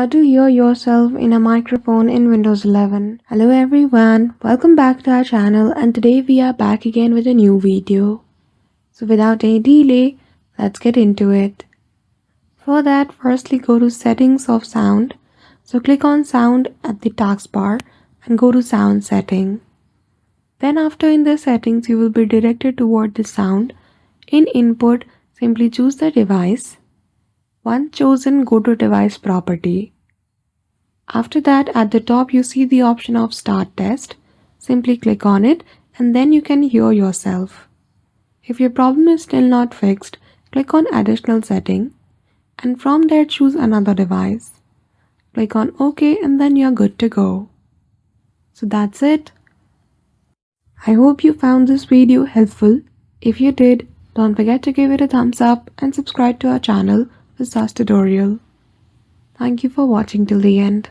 How to hear yourself in a microphone in Windows 11. Hello everyone, welcome back to our channel, and today we are back again with a new video. So without any delay, let's get into it. For that, firstly go to settings of sound. So click on sound at the taskbar and go to sound setting. Then after in the settings, you will be directed toward the sound. In input, simply choose the device. Once chosen, go to device property. After that, at the top you see the option of start test. Simply click on it and then you can hear yourself. If your problem is still not fixed, click on additional setting and from there choose another device. Click on OK and then you're good to go. So that's it. I hope you found this video helpful. If you did, don't forget to give it a thumbs up and subscribe to our channel for such tutorial. Thank you for watching till the end.